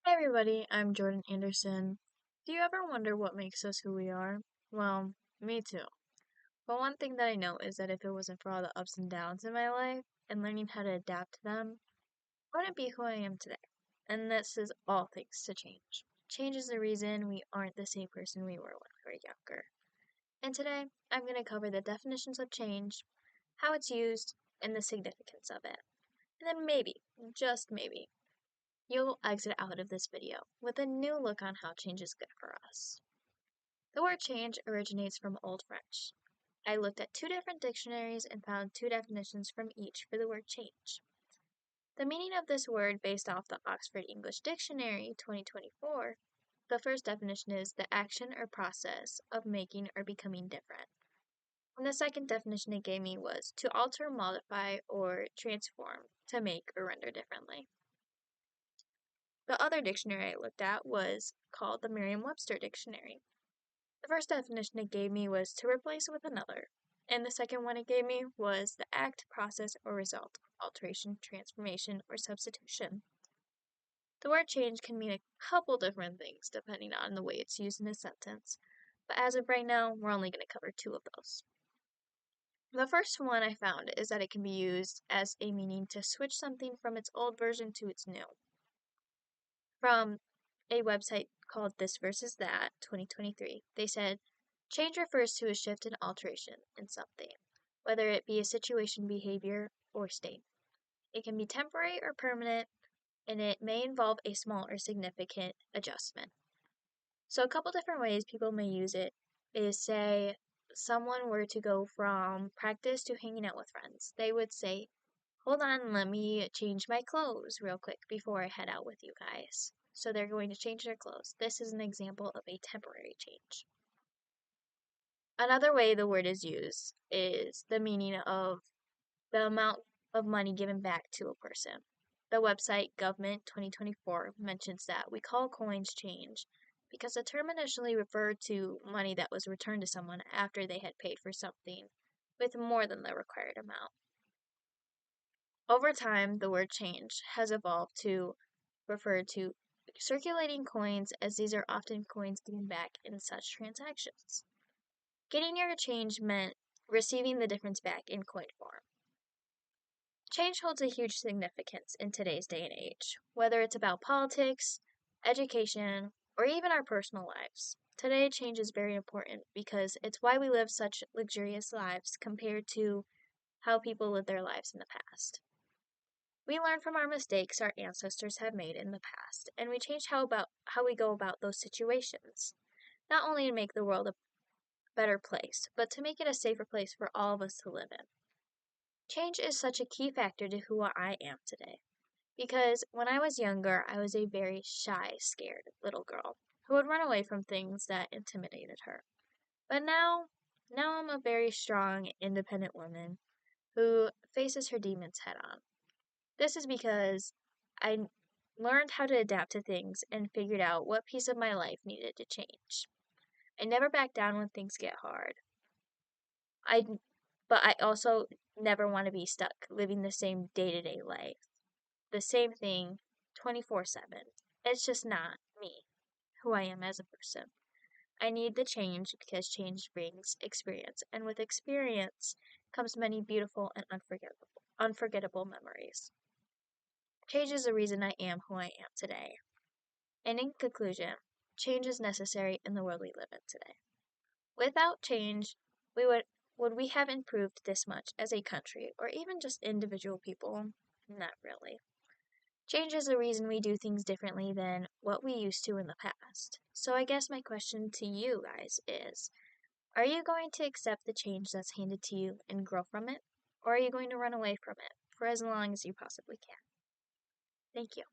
Hey everybody, I'm Jordan Anderson. Do you ever wonder what makes us who we are? Well, me too. But one thing that I know is that if it wasn't for all the ups and downs in my life and learning how to adapt to them, I wouldn't be who I am today. And this is all thanks to change. Change is the reason we aren't the same person we were when we were younger. And today, I'm going to cover the definitions of change, how it's used, and the significance of it. And then maybe, just maybe, you'll exit out of this video with a new look on how change is good for us. The word change originates from Old French. I looked at two different dictionaries and found two definitions from each for the word change. The meaning of this word, based off the Oxford English Dictionary 2024, the first definition is the action or process of making or becoming different. And the second definition it gave me was to alter, modify, or transform, to make or render differently. The other dictionary I looked at was called the Merriam-Webster Dictionary. The first definition it gave me was to replace with another, and the second one it gave me was the act, process, or result of alteration, transformation, or substitution. The word change can mean a couple different things depending on the way it's used in a sentence, but as of right now, we're only going to cover two of those. The first one I found is that it can be used as a meaning to switch something from its old version to its new. From a website called This Versus That 2023, they said, change refers to a shift and alteration in something, whether it be a situation, behavior, or state. It can be temporary or permanent, and it may involve a small or significant adjustment. So a couple different ways people may use it is, say someone were to go from practice to hanging out with friends. They would say, hold on, let me change my clothes real quick before I head out with you guys. So they're going to change their clothes. This is an example of a temporary change. Another way the word is used is the meaning of the amount of money given back to a person. The website Government 2024 mentions that we call coins change because the term initially referred to money that was returned to someone after they had paid for something with more than the required amount. Over time, the word change has evolved to refer to circulating coins, as these are often coins given back in such transactions. Getting your change meant receiving the difference back in coin form. Change holds a huge significance in today's day and age, whether it's about politics, education, or even our personal lives. Today, change is very important because it's why we live such luxurious lives compared to how people lived their lives in the past. We learn from our mistakes our ancestors have made in the past, and we change how we go about those situations, not only to make the world a better place, but to make it a safer place for all of us to live in. Change is such a key factor to who I am today, because when I was younger, I was a very shy, scared little girl who would run away from things that intimidated her. But now I'm a very strong, independent woman who faces her demons head on. This is because I learned how to adapt to things and figured out what piece of my life needed to change. I never back down when things get hard. I but I also never want to be stuck living the same day-to-day life. The same thing 24/7. It's just not me, who I am as a person. I need the change because change brings experience, and with experience comes many beautiful and unforgettable memories. Change is the reason I am who I am today. And in conclusion, change is necessary in the world we live in today. Without change, we would we have improved this much as a country or even just individual people? Not really. Change is the reason we do things differently than what we used to in the past. So I guess my question to you guys is, are you going to accept the change that's handed to you and grow from it? Or are you going to run away from it for as long as you possibly can? Thank you.